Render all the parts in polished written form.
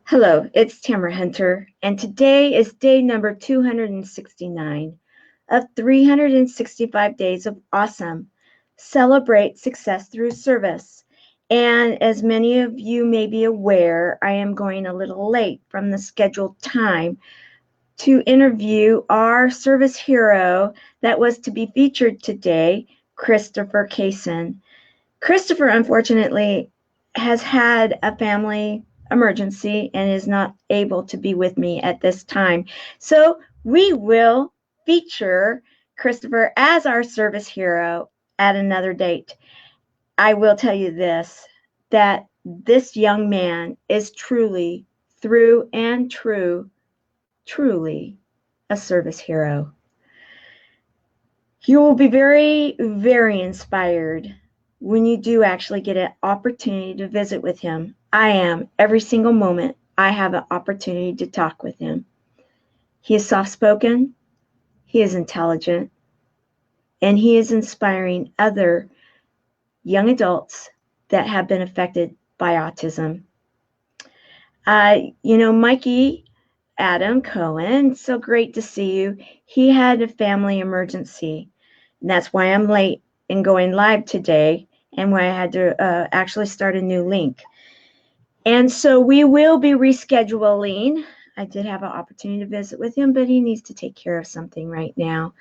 Hello, it's Tamara Hunter, and today is day number 269 of 365 Days of Awesome. Celebrate success through service. And as many of you may be aware, I am going a little late from the scheduled time to interview our service hero that was to be featured today, Christopher Kaysen. Christopher, unfortunately, has had a family emergency and is not able to be with me at this time. So we will feature Christopher as our service hero at another date. I will tell you this, that this young man is truly, through and truly a service hero. You will be very, very inspired when you do actually get an opportunity to visit with him. I am every single moment I have an opportunity to talk with him. He is soft-spoken, he is intelligent, and he is inspiring other young adults that have been affected by autism. Mikey Adam Cohen, so great to see you. He had a family emergency. And that's why I'm late in going live today and why I had to actually start a new link. And so we will be rescheduling. I did have an opportunity to visit with him, but he needs to take care of something right now.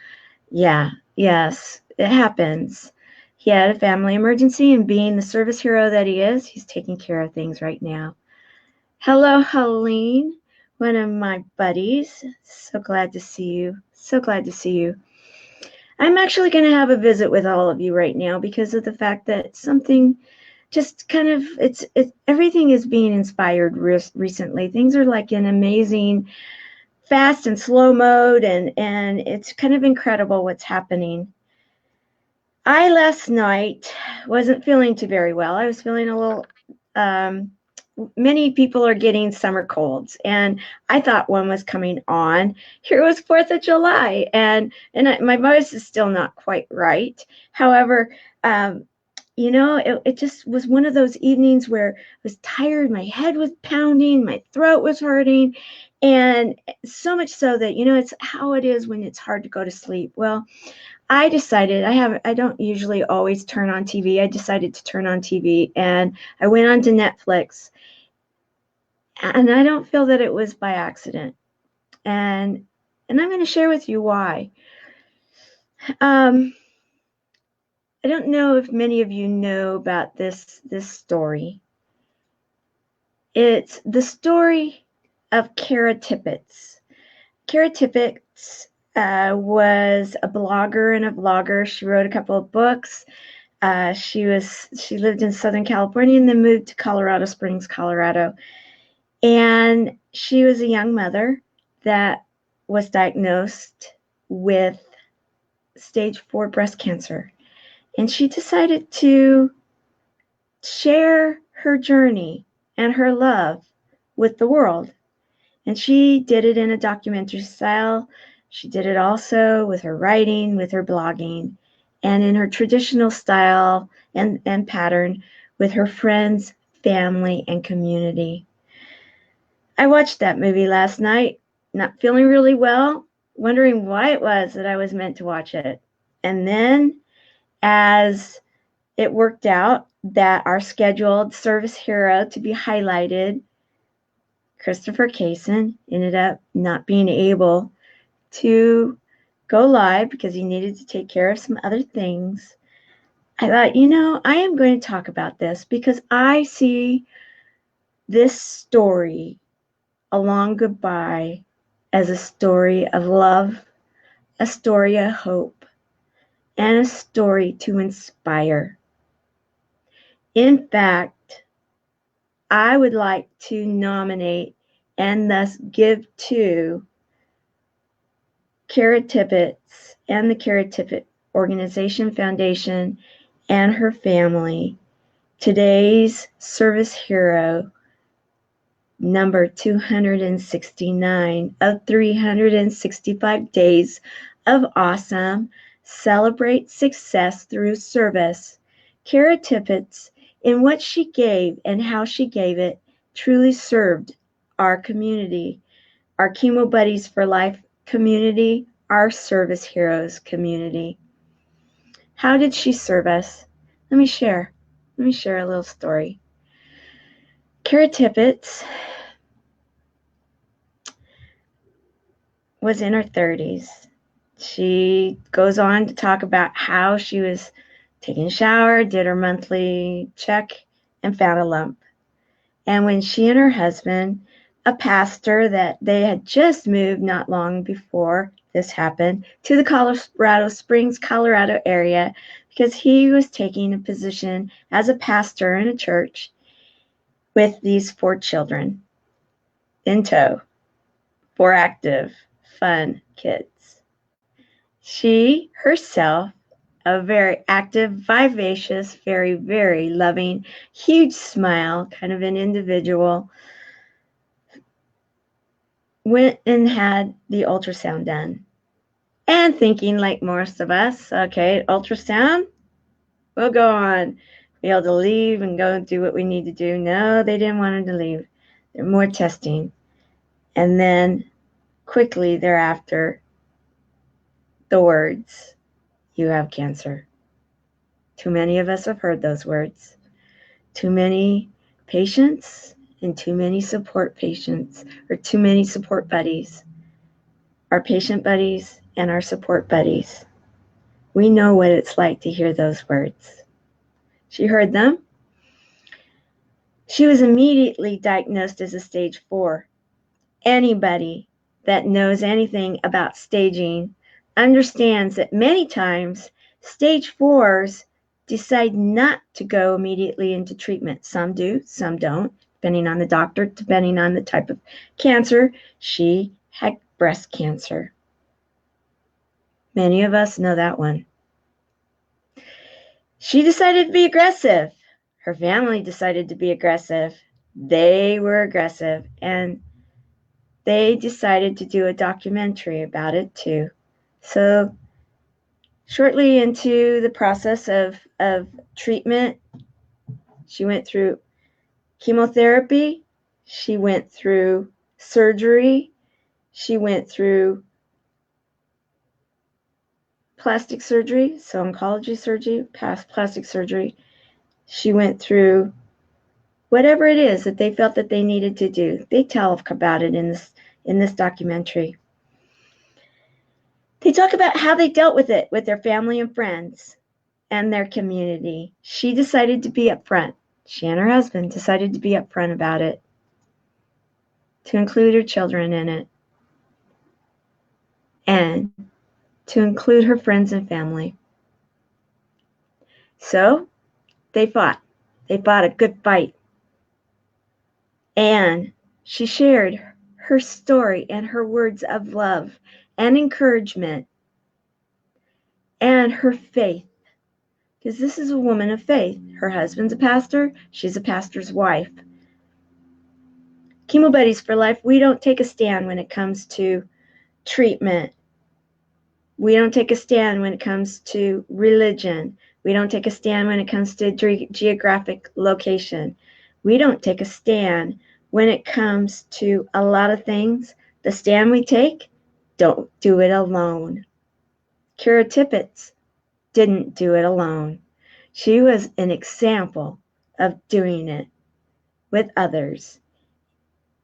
Yes, it happens. He had a family emergency, and being the service hero that he is, he's taking care of things right now. Hello, Helene, one of my buddies. So glad to see you. So glad to see you. I'm actually going to have a visit with all of you right now because of the fact that something just kind of, everything is being inspired recently. Things are like in amazing fast and slow mode, and it's kind of incredible what's happening. I last night wasn't feeling too very well. I was feeling a little, many people are getting summer colds, and I thought one was coming on. Here was 4th of July, and my voice is still not quite right. However, it just was one of those evenings where I was tired, my head was pounding, my throat was hurting, and so much so that, it's how it is when it's hard to go to sleep. Well, I decided, I don't usually always turn on TV. I decided to turn on TV, and I went on to Netflix. And I don't feel that it was by accident. And I'm going to share with you why. I don't know if many of you know about this story. It's the story of Kara Tippetts. Kara Tippetts was a blogger and a vlogger. She wrote a couple of books. She lived in Southern California and then moved to Colorado Springs, Colorado. And she was a young mother that was diagnosed with stage 4 breast cancer. And she decided to share her journey and her love with the world. And she did it in a documentary style. She did it also with her writing, with her blogging, and in her traditional style and pattern with her friends, family, and community. I watched that movie last night, not feeling really well, wondering why it was that I was meant to watch it. And then, as it worked out that our scheduled service hero to be highlighted, Christopher Kaysen, ended up not being able to go live because he needed to take care of some other things. I thought, I am going to talk about this because I see this story, A Long Goodbye, as a story of love, a story of hope, and a story to inspire. In fact, I would like to nominate and thus give to Kara Tippetts and the Kara Tippett Organization Foundation and her family today's service hero, number 269 of 365 Days of Awesome. Celebrate success through service. Kara Tippetts, in what she gave and how she gave it, truly served our community, our Chemo Buddies for Life community, our Service Heroes community. How did she serve us? Let me share a little story. Kara Tippetts was in her 30s. She goes on to talk about how she was taking a shower, did her monthly check, and found a lump. And when she and her husband, a pastor that they had just moved not long before this happened, to the Colorado Springs, Colorado area, because he was taking a position as a pastor in a church with these 4 children in tow, 4 active, fun kids. She herself, a very active, vivacious, very, very loving, huge smile, kind of an individual, went and had the ultrasound done. And thinking like most of us, okay, ultrasound, we'll go on, be able to leave and go do what we need to do. No, they didn't want her to leave. There more testing. And then quickly thereafter, the words, "You have cancer." Too many of us have heard those words. Too many patients and too many support patients, or too many support buddies. Our patient buddies and our support buddies. We know what it's like to hear those words. She heard them. She was immediately diagnosed as a stage 4. Anybody that knows anything about staging understands that many times stage 4s decide not to go immediately into treatment. Some do, some don't, depending on the doctor, depending on the type of cancer. She had breast cancer. Many of us know that one. She decided to be aggressive. Her family decided to be aggressive. They were aggressive, and they decided to do a documentary about it too. So shortly into the process of treatment, she went through chemotherapy, she went through surgery, she went through plastic surgery, so oncology surgery, plastic surgery. She went through whatever it is that they felt that they needed to do. They tell about it in this documentary. They talk about how they dealt with it with their family and friends and their community. She decided to be upfront. She and her husband decided to be upfront about it, to include her children in it, and to include her friends and family. So they fought. They fought a good fight. And she shared her story and her words of love and encouragement and her faith. Because this is a woman of faith. Her husband's a pastor. She's a pastor's wife. Chemo Buddies for Life, we don't take a stand when it comes to treatment. We don't take a stand when it comes to religion. We don't take a stand when it comes to geographic location. We don't take a stand when it comes to a lot of things. The stand we take, don't do it alone. Kara Tippetts didn't do it alone. She was an example of doing it with others.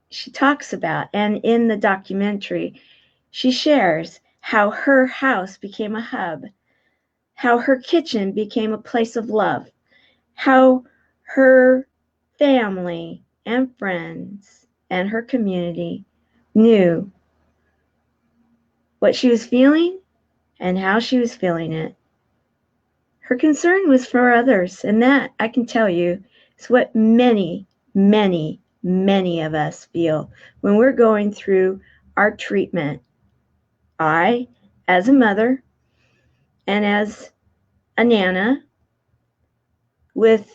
She talks about, and in the documentary, she shares how her house became a hub, how her kitchen became a place of love, how her family and friends and her community knew what she was feeling and how she was feeling it. Her concern was for others, and that, I can tell you, is what many, many, many of us feel when we're going through our treatment. I, as a mother and as a nana with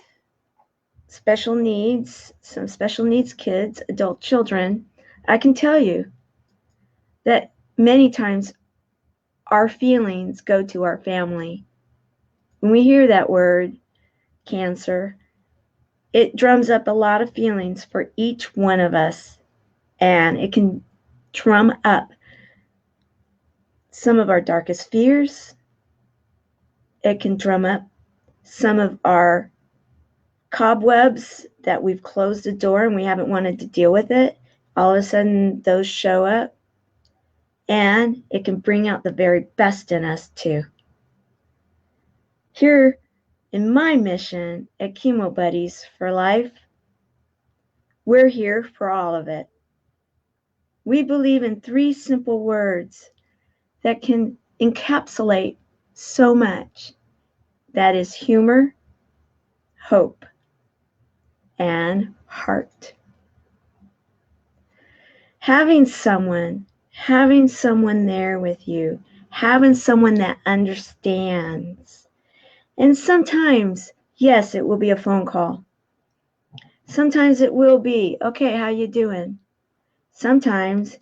special needs, some special needs kids, adult children, I can tell you that many times our feelings go to our family. When we hear that word, cancer, it drums up a lot of feelings for each one of us. And it can drum up some of our darkest fears. It can drum up some of our cobwebs that we've closed the door and we haven't wanted to deal with it. All of a sudden, those show up. And it can bring out the very best in us, too. Here in my mission at Chemo Buddies for Life, we're here for all of it. We believe in 3 simple words that can encapsulate so much. That is humor, hope, and heart. Having someone there with you, having someone that understands. And sometimes, yes, it will be a phone call. Sometimes it will be, okay, how you doing? Sometimes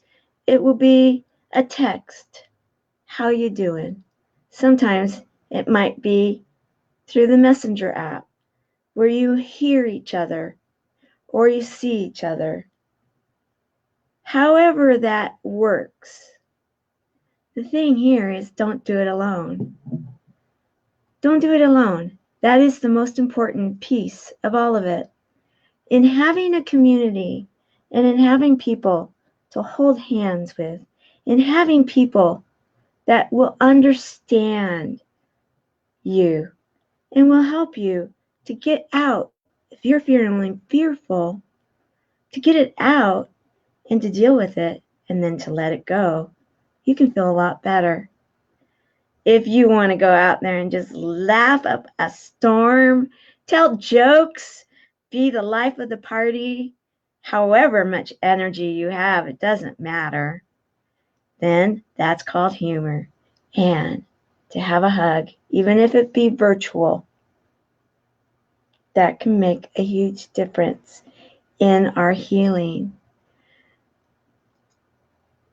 it will be a text, how you doing? Sometimes it might be through the Messenger app where you hear each other or you see each other. However that works, the thing here is don't do it alone. Don't do it alone. That is the most important piece of all of it. In having a community and in having people to hold hands with, in having people that will understand you and will help you to get out, if you're feeling fearful, to get it out and to deal with it and then to let it go, you can feel a lot better. If you want to go out there and just laugh up a storm, tell jokes, be the life of the party, however much energy you have, it doesn't matter, then that's called humor. And to have a hug, even if it be virtual, that can make a huge difference in our healing.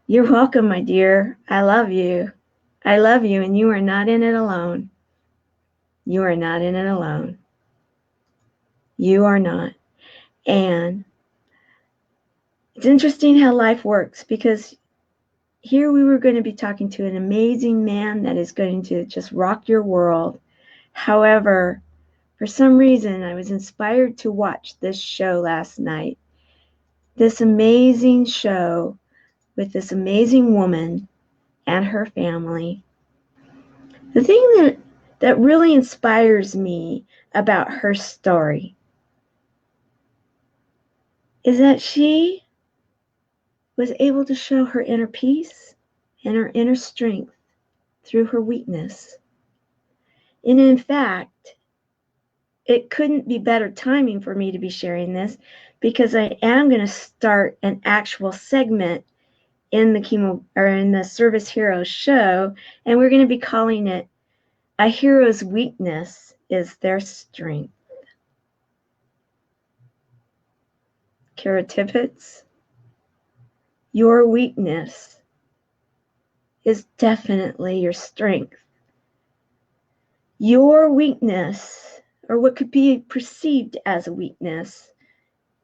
You're welcome, my dear. I love you. I love you, and you are not in it alone. You are not in it alone. You are not. And it's interesting how life works, because here we were going to be talking to an amazing man that is going to just rock your world. However, for some reason, I was inspired to watch this show last night. This amazing show with this amazing woman and her family. The thing that really inspires me about her story is that she was able to show her inner peace and her inner strength through her weakness. And in fact, it couldn't be better timing for me to be sharing this, because I am going to start an actual segment in the Service Heroes show, and we're going to be calling it A Hero's Weakness is Their Strength. Kara Tippetts, your weakness is definitely your strength. Your weakness, or what could be perceived as a weakness,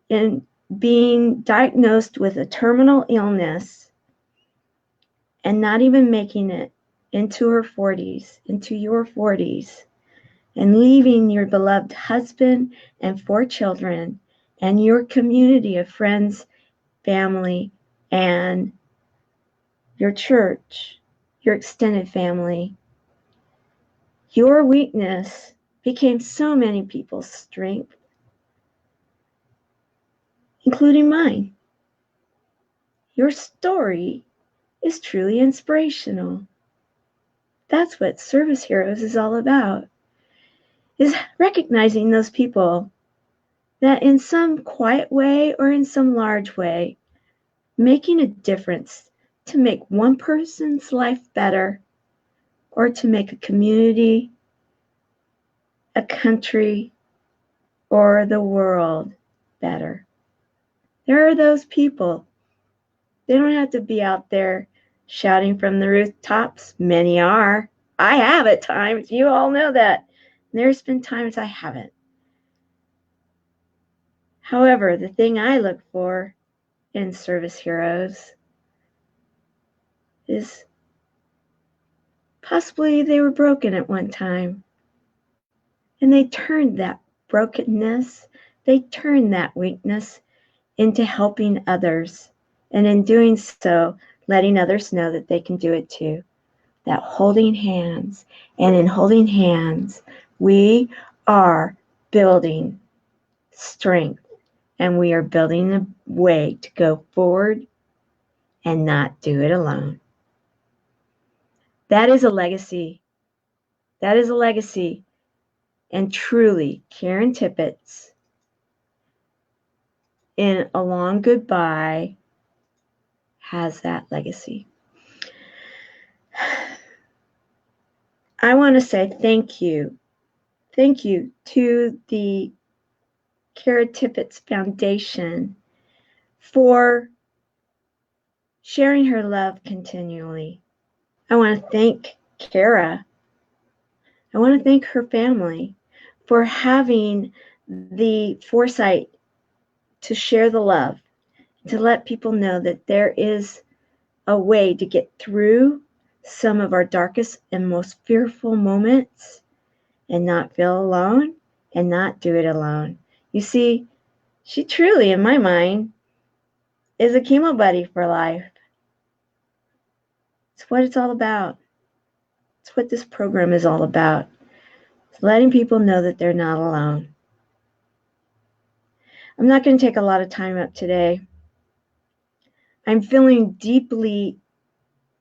in being diagnosed with a terminal illness and not even making it into your 40s, and leaving your beloved husband and 4 children and your community of friends, family, and your church, your extended family. Your weakness became so many people's strength, including mine. Your story is truly inspirational. That's what Service Heroes is all about, is recognizing those people that in some quiet way or in some large way, making a difference to make one person's life better, or to make a community, a country, or the world better. There are those people. They don't have to be out there shouting from the rooftops. Many are. I have at times. You all know that. There's been times I haven't. However, the thing I look for in Service Heroes is possibly they were broken at one time. And they turned that brokenness, they turned that weakness into helping others. And in doing so, letting others know that they can do it too. That holding hands. And in holding hands, we are building strength. And we are building a way to go forward and not do it alone. That is a legacy. That is a legacy. And truly, Karen Tippetts, in A Long Goodbye, has that legacy. I want to say thank you. Thank you to the Kara Tippetts Foundation for sharing her love continually. I want to thank Kara. I want to thank her family for having the foresight to share the love, to let people know that there is a way to get through some of our darkest and most fearful moments and not feel alone and not do it alone. You see, she truly, in my mind, is a chemo buddy for life. It's what it's all about. It's what this program is all about. It's letting people know that they're not alone. I'm not going to take a lot of time up today. I'm feeling deeply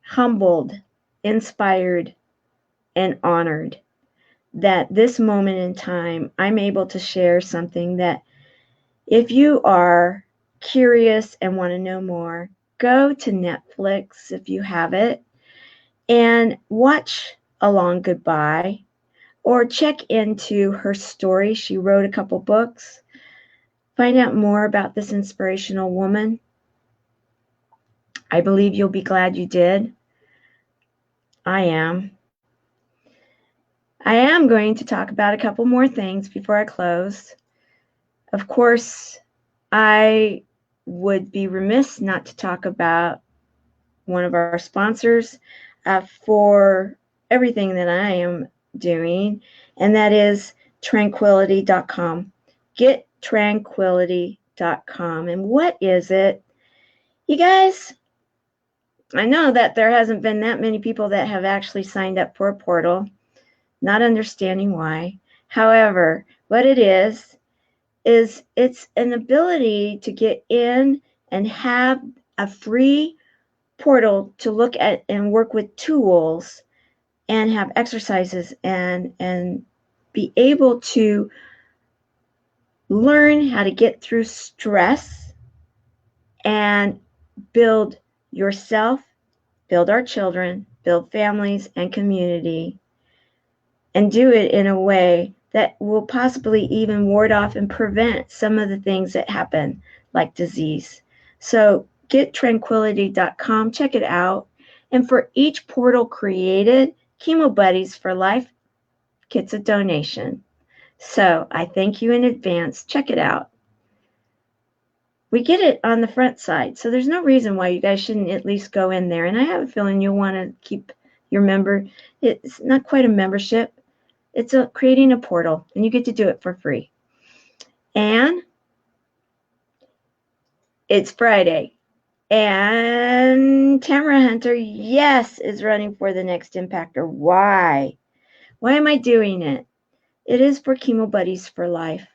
humbled, inspired, and honored that this moment in time, I'm able to share something that if you are curious and want to know more, go to Netflix if you have it and watch A Long Goodbye or check into her story. She wrote a couple books. Find out more about this inspirational woman. I believe you'll be glad you did. I am. I am going to talk about a couple more things before I close. Of course, I would be remiss not to talk about one of our sponsors for everything that I am doing, and that is tranquility.com. GetTranquility.com. And what is it? You guys, I know that there hasn't been that many people that have actually signed up for a portal, not understanding why. However, what it is it's an ability to get in and have a free portal to look at and work with tools and have exercises and be able to learn how to get through stress and build yourself, build our children, build families and community, and do it in a way that will possibly even ward off and prevent some of the things that happen, like disease. So gettranquility.com, check it out. And for each portal created, Chemo Buddies for Life gets a donation. So I thank you in advance. Check it out. We get it on the front side, so there's no reason why you guys shouldn't at least go in there. And I have a feeling you'll want to keep your member. It's not quite a membership. It's creating a portal, and you get to do it for free. And it's Friday. And Tamara Hunter, yes, is running for the next Impactor. Why? Why am I doing it? It is for Chemo Buddies for Life.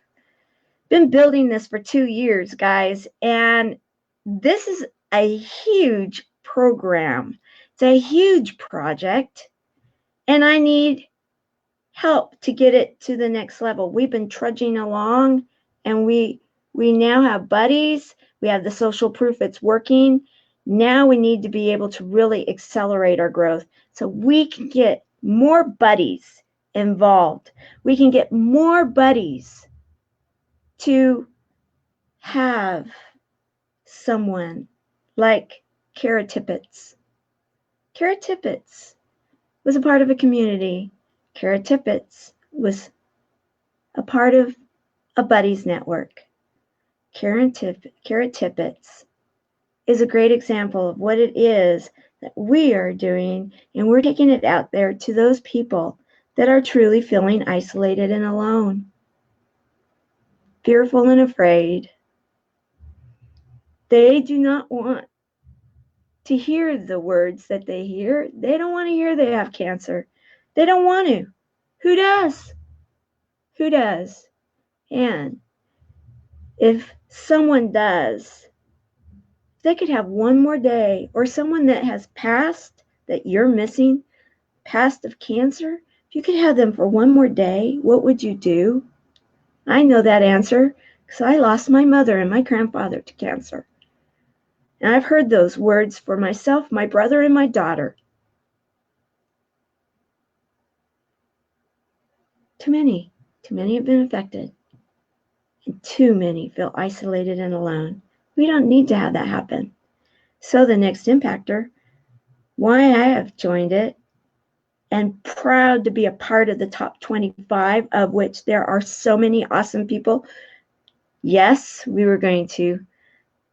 Been building this for 2 years, guys, and this is a huge program. It's a huge project, and I need help to get it to the next level. We've been trudging along, and we now have buddies. We have the social proof it's working. Now we need to be able to really accelerate our growth so we can get more buddies involved. We can get more buddies to have someone like Kara Tippetts. Kara Tippetts was a part of a community. Kara Tippetts was a part of a buddies network. Kara Tippetts is a great example of what it is that we are doing, and we're taking it out there to those people that are truly feeling isolated and alone, fearful and afraid. They do not want to hear the words that they hear. They don't want to hear they have cancer. They don't want to. Who does? Who does? And if someone does, they could have one more day, or someone that has passed that you're missing, passed of cancer, if you could have them for one more day, what would you do? I know that answer because I lost my mother and my grandfather to cancer. And I've heard those words for myself, my brother, and my daughter. Too many have been affected. And too many feel isolated and alone. We don't need to have that happen. So the next impactor, why I have joined it, and proud to be a part of the top 25, of which there are so many awesome people. Yes, we were going to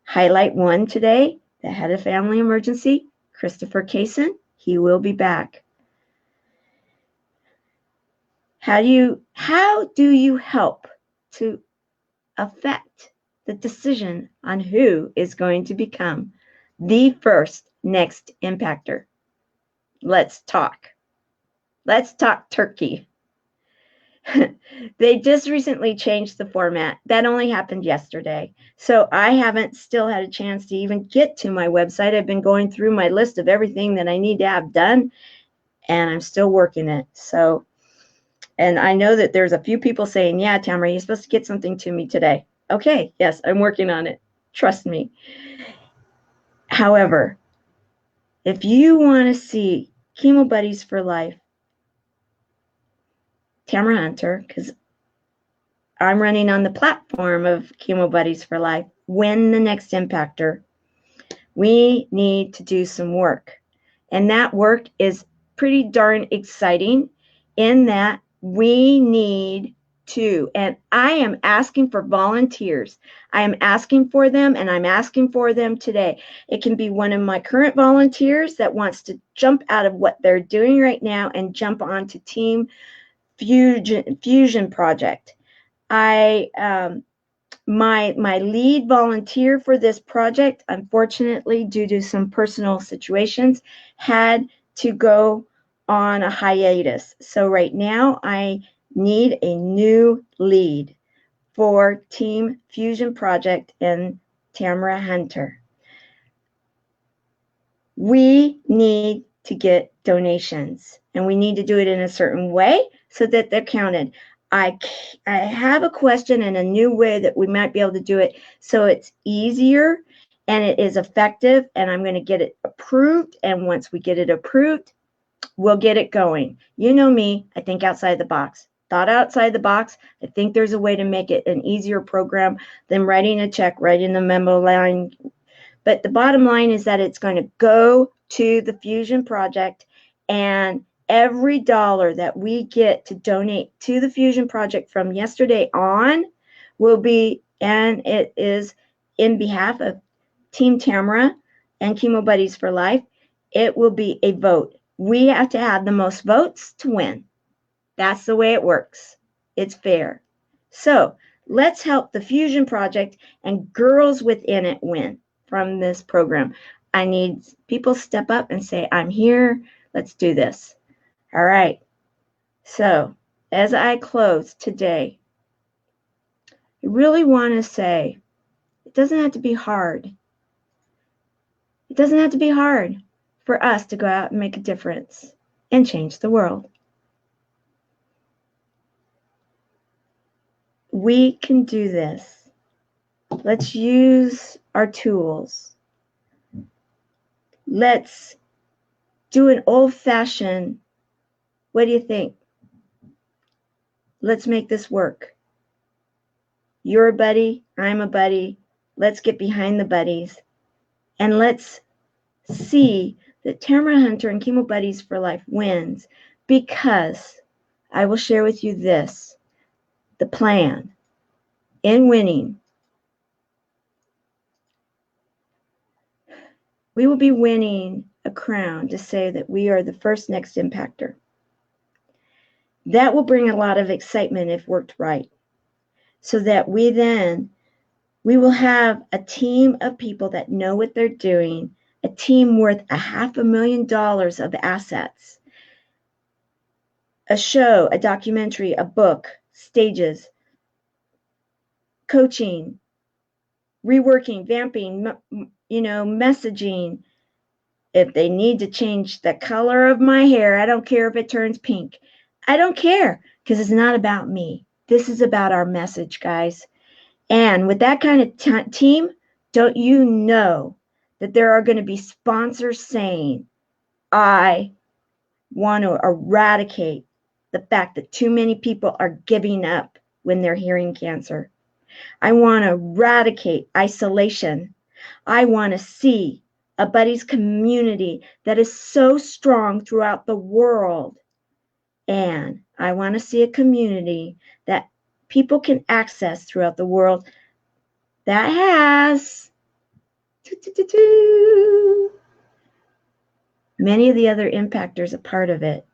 highlight one today that had a family emergency, Christopher Kaysen. He will be back. How do you help to affect the decision on who is going to become the first next impactor? Let's talk. Let's talk turkey. They just recently changed the format. That only happened yesterday. So I haven't still had a chance to even get to my website. I've been going through my list of everything that I need to have done, and I'm still working it. So, and I know that there's a few people saying, yeah, Tamara, you're supposed to get something to me today. Okay, yes, I'm working on it. Trust me. However, if you want to see Chemo Buddies for Life, Tamara Hunter, because I'm running on the platform of Chemo Buddies for Life, win the next impactor, we need to do some work. And that work is pretty darn exciting in that we need to, and I am asking for volunteers. I am asking for them, and I'm asking for them today. It can be one of my current volunteers that wants to jump out of what they're doing right now and jump onto Team Fusion Project. My lead volunteer for this project, unfortunately, due to some personal situations, had to go on a hiatus. So right now, I need a new lead for Team Fusion Project and Tamara Hunter. We need to get donations, and we need to do it in a certain way so that they're counted. I have a question and a new way that we might be able to do it so it's easier and it is effective, and I'm going to get it approved. And once we get it approved, we'll get it going. You know me, I think outside the box. Thought outside the box. I think there's a way to make it an easier program than writing a check, writing the memo line. But the bottom line is that it's going to go to the Fusion Project, and every dollar that we get to donate to the Fusion Project from yesterday on will be, and it is in behalf of Team Tamara and Chemo Buddies for Life, it will be a vote. We have to have the most votes to win. That's the way it works. It's fair. So let's help the Fusion Project and girls within it win from this program. I need people step up and say, I'm here. Let's do this. All right. So as I close today, I really want to say it doesn't have to be hard. It doesn't have to be hard for us to go out and make a difference and change the world. We can do this. Let's use our tools. Let's do an old-fashioned, what do you think? Let's make this work. You're a buddy, I'm a buddy. Let's get behind the buddies. And let's see that Tamara Hunter and Chemo Buddies for Life wins, because I will share with you this, the plan in winning. We will be winning a crown to say that we are the first next impactor. That will bring a lot of excitement if worked right, so that we will have a team of people that know what they're doing, a team worth $500,000 of assets, a show, a documentary, a book, stages, coaching, reworking, vamping, messaging. If they need to change the color of my hair, I don't care if it turns pink. I don't care, because it's not about me. This is about our message, guys. And with that kind of team, don't you know that there are going to be sponsors saying, I want to eradicate the fact that too many people are giving up when they're hearing cancer. I want to eradicate isolation. I want to see a buddies community that is so strong throughout the world. And I want to see a community that people can access throughout the world that has many of the other impactors a part of it,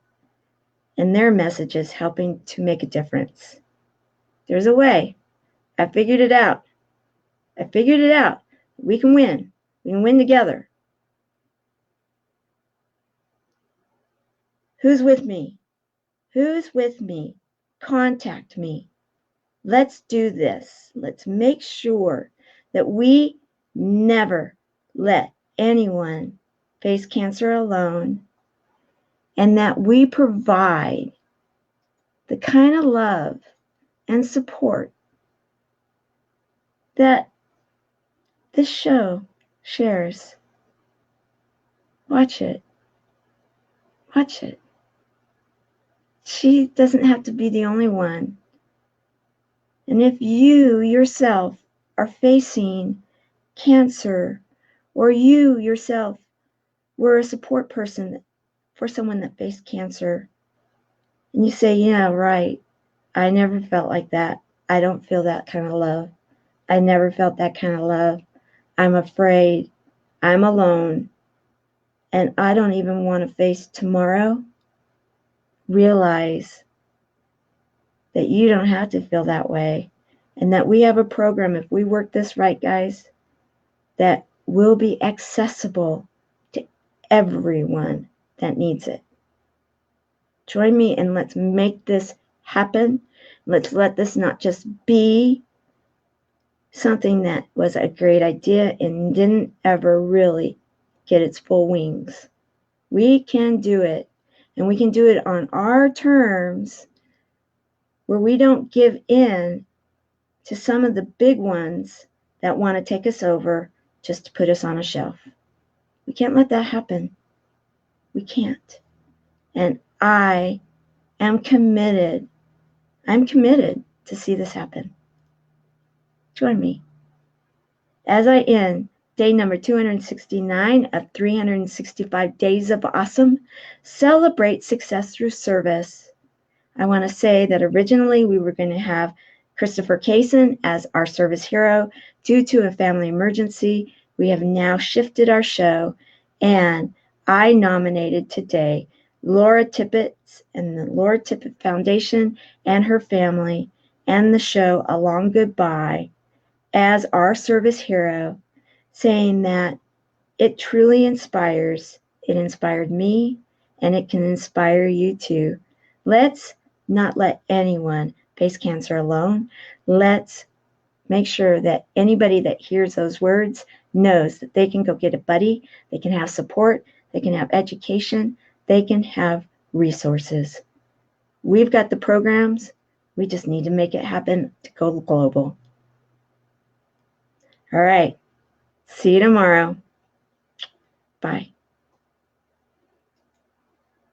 and their messages helping to make a difference. There's a way. I figured it out. We can win. We can win together. Who's with me? Contact me. Let's do this. Let's make sure that we never let anyone face cancer alone, and that we provide the kind of love and support that this show shares. Watch it. She doesn't have to be the only one. And if you yourself are facing cancer, or you yourself were a support person for someone that faced cancer, and you say, yeah, right, I never felt like that. I don't feel that kind of love. I never felt that kind of love. I'm afraid. I'm alone. And I don't even want to face tomorrow. Realize that you don't have to feel that way. And that we have a program, if we work this right, guys, that will be accessible to everyone that needs it. Join me and let's make this happen. Let's let this not just be something that was a great idea and didn't ever really get its full wings. We can do it, and we can do it on our terms, where we don't give in to some of the big ones that want to take us over just to put us on a shelf. We can't let that happen. We can't. And I am committed. I'm committed to see this happen. Join me as I end day number 269 of 365 Days of Awesome. Celebrate success through service. I want to say that originally we were going to have Christopher Kaysen as our service hero. Due to a family emergency, we have now shifted our show, and I nominated today Laura Tippetts and the Laura Tippett Foundation and her family and the show A Long Goodbye as our service hero, saying that it truly inspires. It inspired me, and it can inspire you too. Let's not let anyone face cancer alone. Let's make sure that anybody that hears those words knows that they can go get a buddy, they can have support, they can have education, they can have resources. We've got the programs. We just need to make it happen to go global. All right. See you tomorrow. Bye.